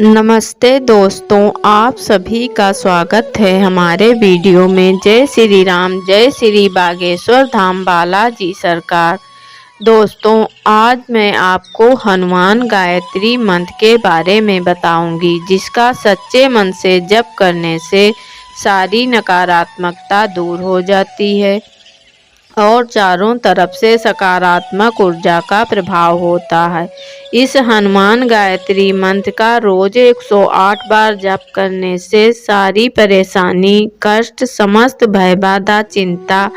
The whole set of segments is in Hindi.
नमस्ते दोस्तों, आप सभी का स्वागत है हमारे वीडियो में। जय श्री राम, जय श्री बागेश्वर धाम बालाजी सरकार। दोस्तों, आज मैं आपको हनुमान गायत्री मंत्र के बारे में बताऊंगी, जिसका सच्चे मन से जप करने से सारी नकारात्मकता दूर हो जाती है और चारों तरफ से सकारात्मक ऊर्जा का प्रभाव होता है। इस हनुमान गायत्री मंत्र का रोज 108 बार जप करने से सारी परेशानी, कष्ट, समस्त भय बाधा, चिंता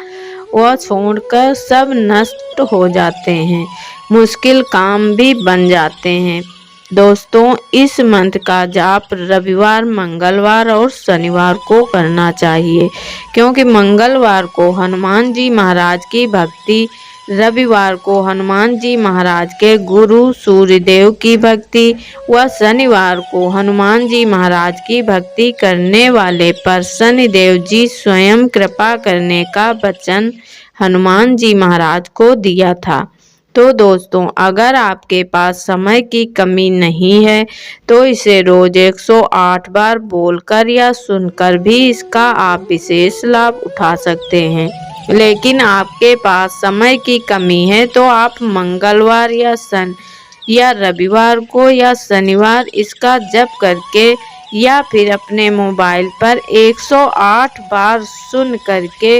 व छोड़कर सब नष्ट हो जाते हैं। मुश्किल काम भी बन जाते हैं। दोस्तों, इस मंत्र का जाप रविवार, मंगलवार और शनिवार को करना चाहिए, क्योंकि मंगलवार को हनुमान जी महाराज की भक्ति, रविवार को हनुमान जी महाराज के गुरु सूर्यदेव की भक्ति व शनिवार को हनुमान जी महाराज की भक्ति करने वाले पर शनिदेव जी स्वयं कृपा करने का वचन हनुमान जी महाराज को दिया था। तो दोस्तों, अगर आपके पास समय की कमी नहीं है तो इसे रोज 108 बार बोलकर या सुनकर भी इसका आप विशेष लाभ उठा सकते हैं। लेकिन आपके पास समय की कमी है तो आप मंगलवार या रविवार को या शनिवार इसका जप करके या फिर अपने मोबाइल पर 108 बार सुन करके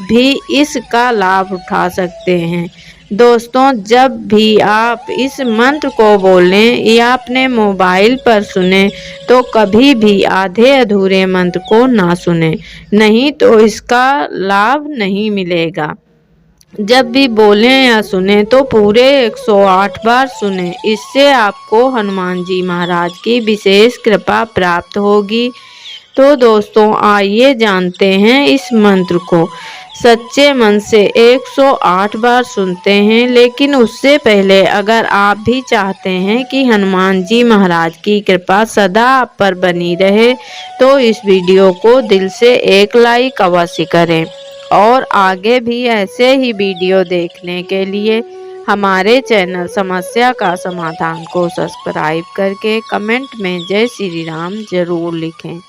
भी इसका लाभ उठा सकते हैं। दोस्तों, जब भी आप इस मंत्र को बोलें या अपने मोबाइल पर सुने तो कभी भी आधे अधूरे मंत्र को ना सुने, नहीं तो इसका लाभ नहीं मिलेगा। जब भी बोलें या सुने तो पूरे 108 बार सुने। इससे आपको हनुमान जी महाराज की विशेष कृपा प्राप्त होगी। तो दोस्तों, आइए जानते हैं इस मंत्र को। सच्चे मन से 108 बार सुनते हैं, लेकिन उससे पहले अगर आप भी चाहते हैं कि हनुमान जी महाराज की कृपा सदा आप पर बनी रहे तो इस वीडियो को दिल से एक लाइक अवश्य करें और आगे भी ऐसे ही वीडियो देखने के लिए हमारे चैनल समस्या का समाधान को सब्सक्राइब करके कमेंट में जय श्री राम जरूर लिखें।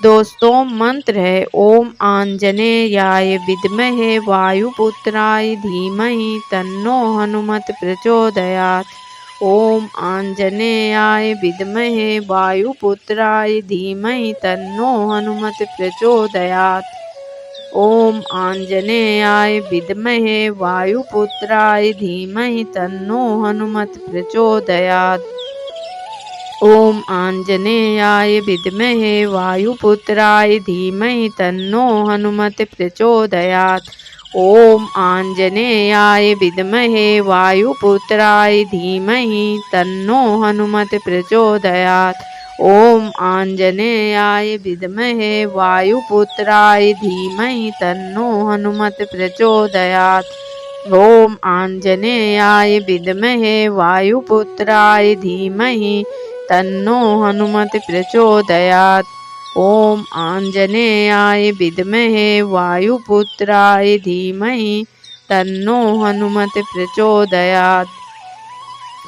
दोस्तों, मंत्र है ओम आंजनेयाय विद्महे वायुपुत्राय धीमहि तन्नो हनुमत प्रचोदयात्। ओम आंजनेयाय विद्महे वायुपुत्राय धीमहि तन्नो हनुमत प्रचोदयात्। ओम आंजनेयाय विद्महे वायुपुत्राय धीमहि तन्नो हनुमत प्रचोदयात्। ओम आंजनेयाय विद्महे वायुपुत्राय धीमहि तन्नो हनुमत प्रचोदयात्। ओम आंजनेयाय विद्महे वायुपुत्राय धीमहि तन्नो हनुमत प्रचोदयात्। ओम आंजनेयाय विद्महे वायुपुत्राय धीमहि तन्नो हनुमत प्रचोदयात्। ओम आंजनेयाय विद्महे वायुपुत्राय धीमहि तन्नो हनुमत प्रचोदयात्। ओम आंजनेयाय विद्महे वायुपुत्राय धीमहि तन्नो हनुमत प्रचोदयात्।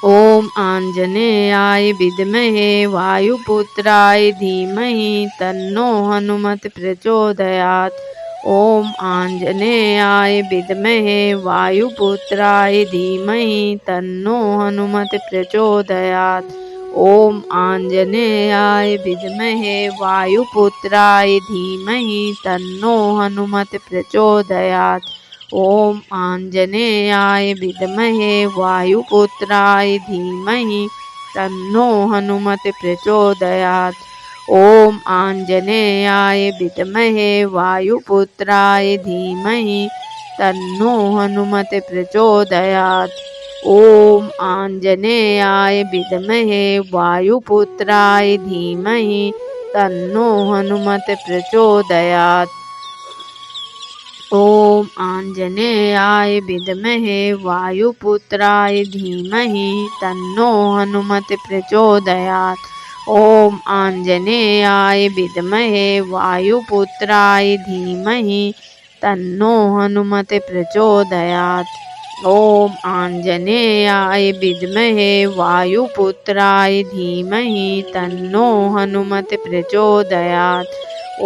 ओम आंजनेयाय विद्महे वायुपुत्राय धीमहि तन्नो हनुमत प्रचोदयात्। ओम आंजनेयाय विद्महे वायुपुत्राय धीमहि तन्नो हनुमत प्रचोदयात्। ओम आंजनेयाय विद्महे वायुपुत्राय धीमहि तन्नो हनुमत प्रचोदयात्। ओम आंजनेयाय विद्महे वायुपुत्राय धीमहि तन्नो हनुमत प्रचोदयात्। ओम आंजनेयाय विद्महे वायुपुत्राय धीमहि तन्नो हनुमत प्रचोदयात्। ओम आंजनेयाय विद्महे वायुपुत्राय धीमहि तन्नो हनुमत प्रचोदयात्। ओम आंजनेयाय विद्महे वायुपुत्राय धीमहि तन्नो हनुमत प्रचोदयात्। ओम आंजनेयाय विद्महे वायुपुत्राय धीमहि तन्नो हनुमत प्रचोदयात्। ओम आंजनेयाय विद्महे वायुपुत्राय धीमहि तन्नो हनुमत प्रचोदयात्।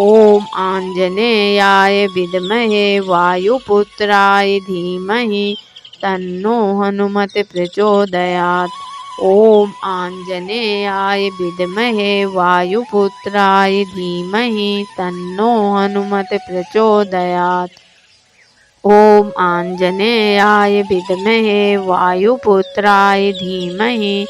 ओम आंजनेयाय विद्महे वायुपुत्राय धीमहि तन्नो हनुमत प्रचोदयात्। ओम आंजनेयाय विद्महे वायुपुत्राय धीमहि तन्नो हनुमत प्रचोदयात्। ओम आंजनेयाय विद्महे वायुपुत्राय धीमहि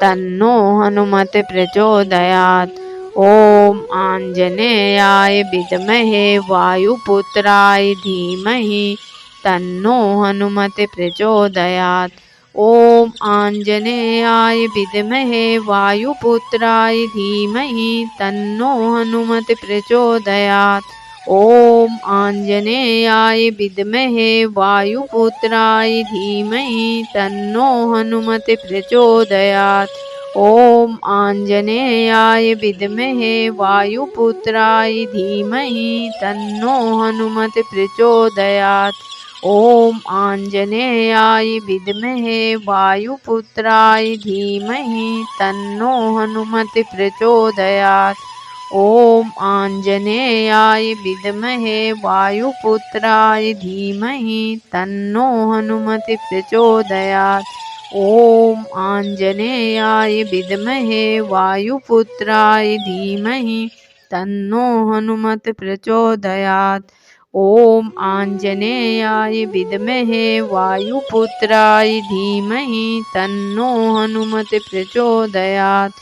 तन्नो हनुमत प्रचोदयात्। ओम आंजनेयाय विद्महे वायुपुत्राय धीमहि तन्नो हनुमत प्रचोदयात्। ओम आंजनेयाय विद्महे वायुपुत्राय धीमहि तन्नो हनुमत प्रचोदयात्। ओम आंजनेयाय विद्महे वायुपुत्राय धीमहि तन्नो हनुमत प्रचोदयात्। ओम आंजनेयाय विद्महे वायुपुत्राय धीमहि तन्नो हनुमत प्रचोदयात्। ओम आंजनेयाय विद्महे वायुपुत्राय धीमहि तन्नो हनुमत प्रचोदयात्। ओम आंजनेयाय विद्महे वायुपुत्राय धीमहि तन्नो हनुमत प्रचोदयात्। ओम आंजनेयाय विद्महे वायुपुत्राय धीमहि तन्नो हनुमत प्रचोदयात्। ओम आंजनेयाय विद्महे वायुपुत्राय धीमहि तन्नो हनुमत प्रचोदयात्।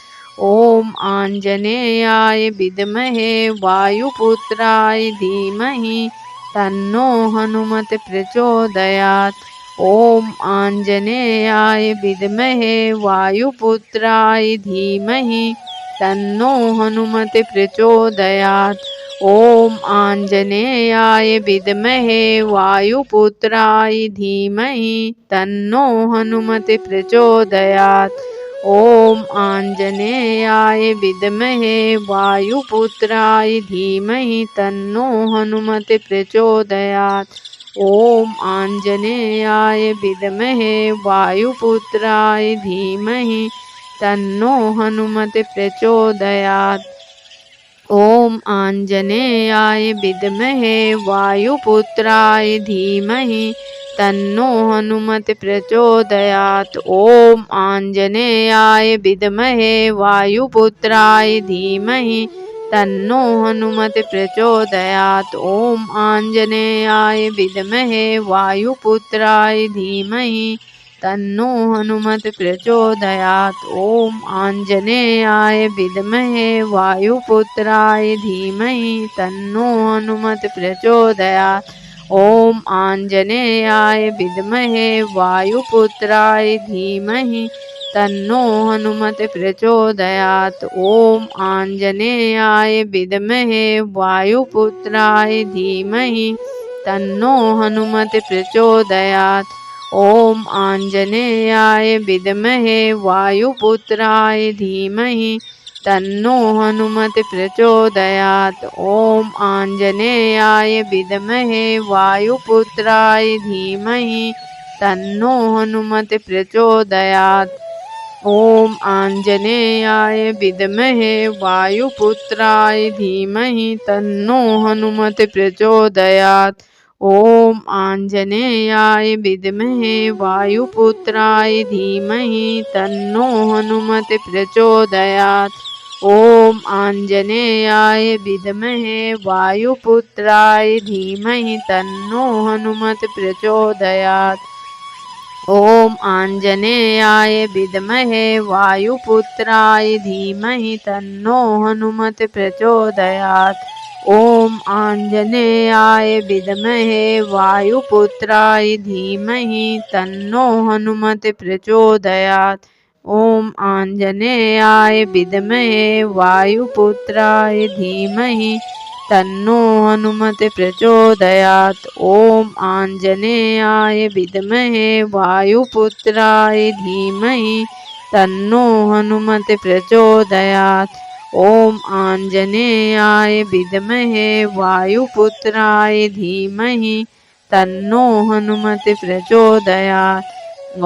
ओम आंजनेयाय विद्महे वायुपुत्राय धीमहि तन्नो हनुमत प्रचोदयात्। ओम आंजनेयाय विद्महे वायुपुत्राय धीमहि तन्नो हनुमत प्रचोदयात्। ओम आंजनेयाय विद्महे वायुपुत्राय धीमहि तन्नो हनुमत प्रचोदयात्। ओम आंजनेयाय विद्महे वायुपुत्राय धीमहि तन्नो हनुमत प्रचोदयात्। ओम आंजनेयाय विद्महे वायुपुत्राय धीमहि तन्नो हनुमत प्रचोदयात्। ओम आंजनेयाय विद्महे वायुपुत्राय धीमहि तन्नो हनुमत प्रचोदयात्। ओम आंजनेयाय विद्महे वायुपुत्राय धीमहि तन्नो हनुमत प्रचोदयात्। ओम आंजनेयाय विद्महे वायुपुत्राय धीमहि तन्नो हनुमत प्रचोदयात्। ओम आंजनेयाय विद्महे वायुपुत्राय धीमहि तन्नो हनुमत प्रचोदयात्। ओम आंजनेयाय विद्महे वायुपुत्राय धीमहि तन्नो हनुमत प्रचोदयात्। ओम आंजनेयाय विद्महे वायुपुत्राय धीमहि तन्नो हनुमत प्रचोदयात्। ओम आंजनेयाय विद्महे वायुपुत्राय धीमहि तन्नो हनुमत प्रचोदयात्। ओम आंजनेयाय विद्महे वायुपुत्राय धीमहि तन्नो हनुमत प्रचोदयात्। ओम आंजनेयाय विद्महे वायुपुत्राय धीमहि तन्नो हनुमत प्रचोदयात्। ओम आंजनेयाय विद्महे वायुपुत्राय धीमहि तन्नो हनुमत प्रचोदयात्। ओम आंजनेयाय विद्महे वायुपुत्राय धीमहि तन्नो हनुमत प्रचोदयात्। ओम आंजनेयाय विद्महे वायुपुत्राय धीमहि तन्नो हनुमत प्रचोदयात्। ओम आंजनेयाय विद्महे वायुपुत्राय धीमहि तन्नो हनुमत प्रचोदयात्। ओम आंजनेयाय विद्महे वायुपुत्राय धीमहि तन्नो हनुमत प्रचोदयात्। ओम आंजनेयाय विद्महे वायुपुत्राय धीमहि तन्नो हनुमत प्रचोदयात्। ओम आंजनेयाय विद्महे वायुपुत्राय धीमहि तन्नो हनुमते प्रचोदयात्।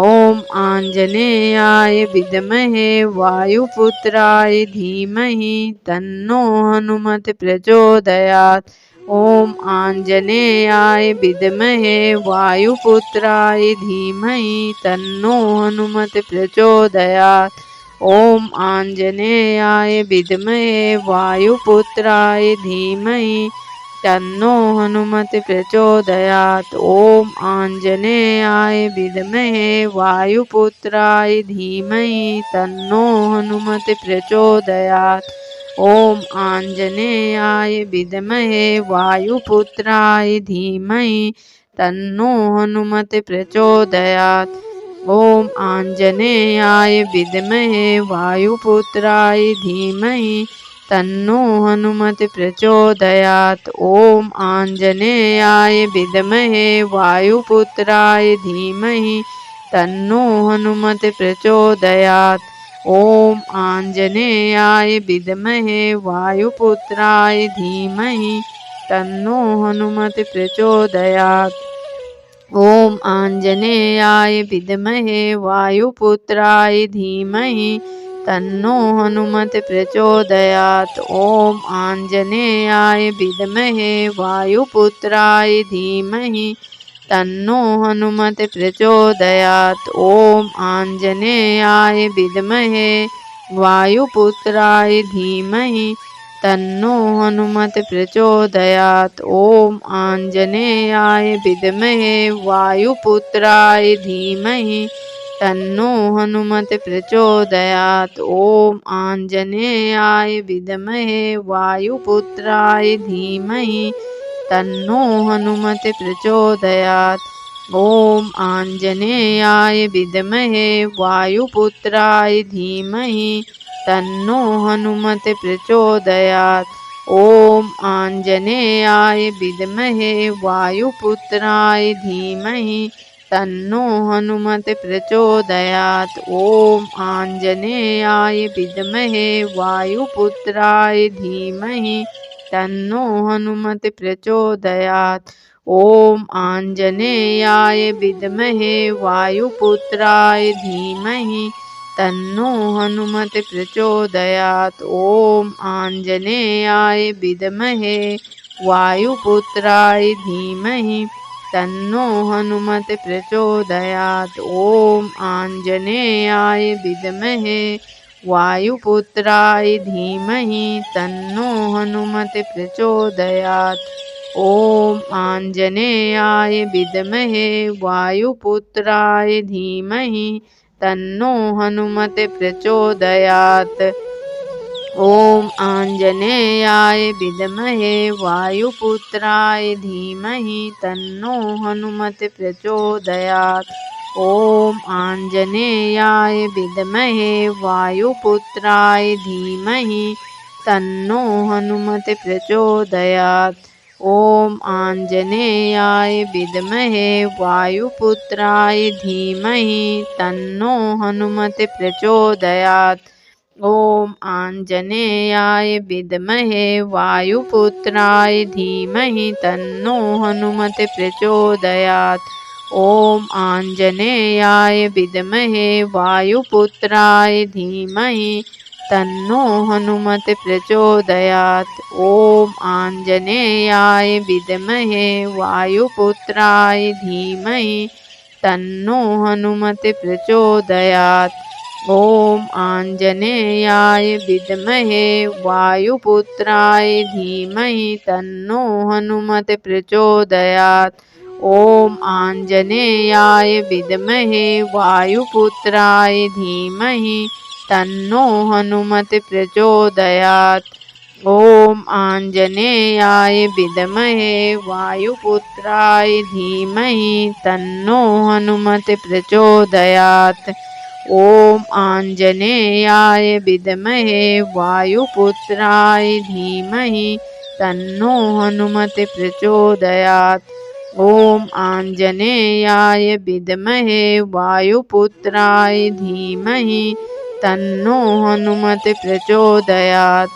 ओम आंजनेयाय विद्महे वायुपुत्राय धीमहि तन्नो हनुमते प्रचोदयात्। ओम आंजनेयाय विद्महे वायुपुत्राय धीमहि तन्नो हनुमते प्रचोदयात्। ओम आंजनेयाय विद्महे वायुपुत्राय धीमहि तन्नो हनुमते प्रचोदयात्। ओम आंजनेयाय विद्महे वायुपुत्राय धीमहि तन्नो हनुमते प्रचोदयात्। ओम आंजनेयाय विद्महे वायुपुत्राय धीमहि तन्नो हनुमते प्रचोदयात्। ओम आंजनेयाय विद्महे वायुपुत्राय धीमहि तन्नो हनुमते प्रचोदयात्। ओम आंजनेयाय विद्महे वायुपुत्राय धीमहि तन्नो हनुमते प्रचोदयात्। ओम आंजनेयाय विद्महे वायुपुत्राय धीमहि तन्नो हनुमते प्रचोदयात्। ओम आंजनेयाय विद्महे वायुपुत्राय धीमहि तन्नो हनुमते प्रचोदयात्। ओम आंजनेयाय विद्महे वायुपुत्राय धीमहि तन्नो हनुमते प्रचोदयात्। ओम आंजनेयाय विद्महे वायुपुत्राय धीमहि तन्नो हनुमते प्रचोदयात्। ओम आंजनेयाय विद्महे वायुपुत्राय धीमहि तन्नो हनुमते प्रचोदयात्। ओम आंजनेयाय विद्महे वायुपुत्राय धीमहि तन्नो हनुमते प्रचोदयात्। ओम आंजनेयाय विद्महे वायुपुत्राय धीमहि तन्नो हनुमते प्रचोदयात्। ओम आंजनेयाय विद्महे वायुपुत्राय धीमहि तन्नो हनुमते प्रचोदयात्। ओम आंजनेयाय विद्महे वायुपुत्राय धीमहि तन्नो हनुमते प्रचोदयात्। ओम आंजनेयाय विद्महे वायुपुत्राय धीमहि तन्नो हनुमते प्रचोदयात्। ओम आंजनेयाय विद्महे वायुपुत्राय धीमहि तन्नो हनुमते प्रचोदयात्। ओम आंजनेयाय विद्महे वायुपुत्राय धीमहि तन्नो हनुमते प्रचोदयात्। ओम आंजनेयाय विद्महे वायुपुत्राय धीमहि तन्नो हनुमते प्रचोदयात्। ओम आंजनेयाय विद्महे वायुपुत्राय धीमहि तन्नो हनुमते प्रचोदयात्। ओम आंजनेयाय विद्महे वायुपुत्राय धीमहि तन्नो हनुमते प्रचोदयात्। ओम आंजनेयाय विद्महे वायुपुत्राय धीमहि तन्नो हनुमते प्रचोदयात्। ओम आंजनेयाय विद्महे वायुपुत्राय धीमहि तन्नो हनुमते प्रचोदयात्। ओम आंजनेयाय विद्महे वायुपुत्राय धीमहि तन्नो हनुमते प्रचोदयात्। ओम आंजनेयाय विद्महे वायुपुत्राय धीमहि तन्नो हनुमते प्रचोदयात्। ओम आंजनेयाय विद्महे वायुपुत्राय धीमहि तन्नो हनुमते प्रचोदयात्। ओम आंजनेयाय विद्महे वायुपुत्राय धीमहि तन्नो हनुमते प्रचोदयात्। ओम आंजनेयाय विद्महे वायुपुत्राय धीमहि तन्नो हनुमते प्रचोदयात्। ओम आंजनेयाय विद्महे वायुपुत्राय धीमहि तन्नो हनुमते प्रचोदयात्। ओम आंजनेयाय विद्महे वायुपुत्राय धीमहि तन्नो हनुमते प्रचोदयात्।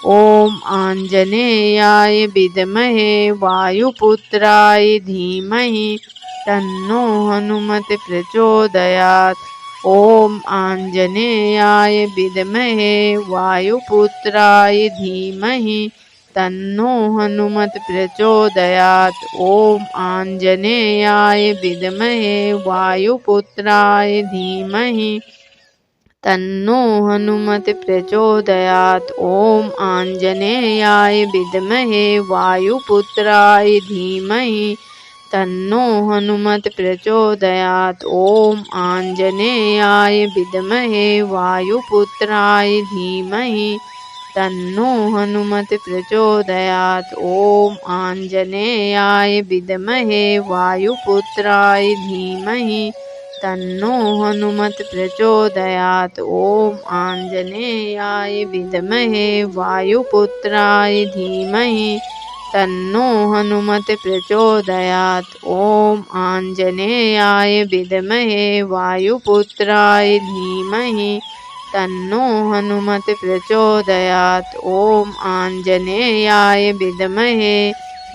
ओम आंजनेयाय विद्महे वायुपुत्राय धीमहि तन्नो हनुमत प्रचोदयात्। ओम आंजनेयाय विद्महे वायुपुत्राय धीमहि तन्नो हनुमत प्रचोदयात्। ओम आंजनेयाय विद्महे वायुपुत्राय धीमहि तन्नो हनुमत प्रचोदयात्। ओम आंजनेयाय विद्महे वायुपुत्राय धीमहि तन्नो हनुमत प्रचोदयात्। ओम आंजनेयाय विद्महे वायुपुत्राय धीमहि तन्नो हनुमत प्रचोदयात्। ओम आंजनेयाय विद्महे वायुपुत्राय धीमहि तन्नो हनुमत प्रचोदयात्। ओम आंजनेयाय विद्महे वायुपुत्राय धीमहि तन्नो हनुमत प्रचोदयात्। ओम आंजनेयाय विद्महे वायुपुत्राय धीमहि तन्नो हनुमत प्रचोदयात्। ओम आंजनेयाय विद्महे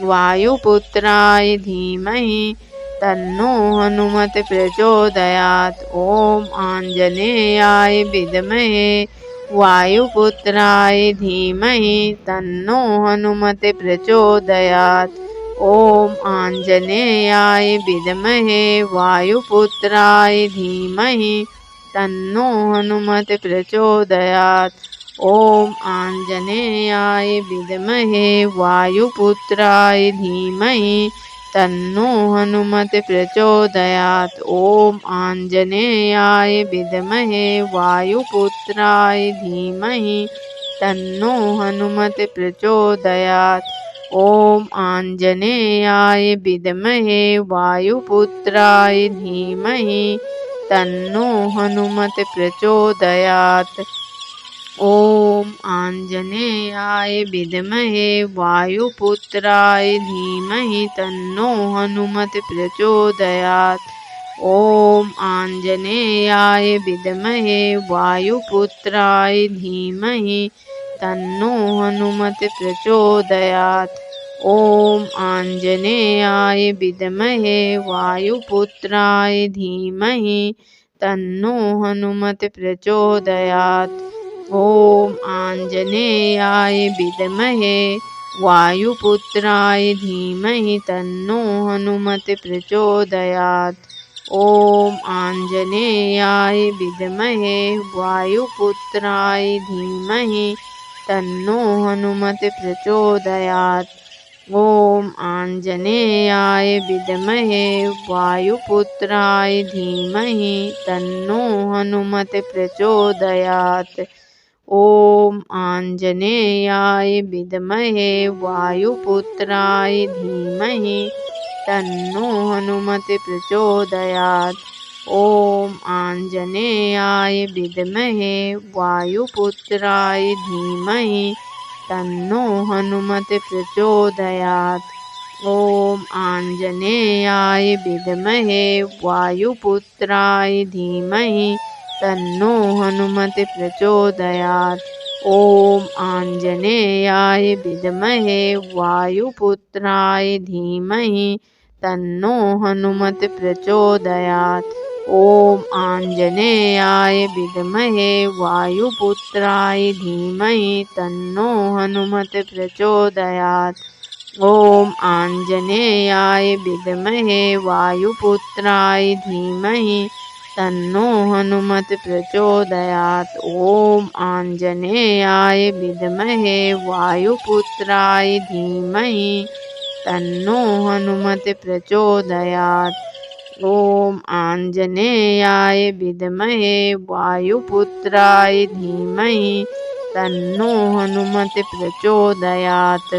वायुपुत्राय धीमहि तन्नो हनुमत प्रचोदयात्। ओम आंजनेयाय विद्महे वायुपुत्राय धीमहि तन्नो हनुमत प्रचोदयात्। ओम आंजनेयाय विद्महे वायुपुत्राय धीमहि तन्नो हनुमत प्रचोदयात्। ओम आंजनेयाय विद्महे वायुपुत्राय धीमहि तन्नो हनुमत प्रचोदयात्। ओम आंजनेयाय विद्महे वायुपुत्राय धीमहि तन्नो हनुमत प्रचोदयात्। ओम आंजनेयाय विद्महे वायुपुत्राय धीमहि तन्नो हनुमत प्रचोदयात्। ओम आंजनेयाय विद्महे वायुपुत्राय धीमहि तन्नो हनुमत प्रचोदयात्। ओम आंजनेयाय विद्महे वायुपुत्राय धीमहि तन्नो हनुमत प्रचोदयात्। ओम आंजनेयाय विद्महे वायुपुत्राय धीमहि तन्नो हनुमत प्रचोदयात्। ओम आंजनेयाय विद्महे वायुपुत्राय धीमहि तन्नो हनुमत प्रचोदयात्। ओम आंजनेयाय विद्महे वायुपुत्राय धीमहि तन्नो हनुमत प्रचोदयात्। ओम आंजनेयाय विद्महे वायुपुत्राय धीमहि तन्नो हनुमत प्रचोदयात्। ओम आंजनेयाय विद्महे वायुपुत्राय धीमहि तन्नो हनुमत प्रचोदयात्। ओम आंजनेयाय विद्महे वायुपुत्राय धीमहि तन्नो हनुमत प्रचोदयात्। ओम आंजनेयाय विद्महे वायुपुत्राय धीमहि तन्नो हनुमत प्रचोदयात्। ओम आंजनेयाय विद्महे वायुपुत्राय धीमहि तन्नो हनुमत प्रचोदयात्। ओम आंजनेयाय विद्महे वायुपुत्राय धीमहि तन्नो हनुमत प्रचोदयात्। ओम आंजनेयाय विद्महे वायुपुत्राय धीमहि तन्नो हनुमत प्रचोदयात्। ओम आंजनेयाय विद्महे वायुपुत्राय धीमहि तन्नो हनुमत प्रचोदयात्। ओम आंजनेयाय विद्महे वायुपुत्राय धीमहि तन्नो हनुमत प्रचोदयात्।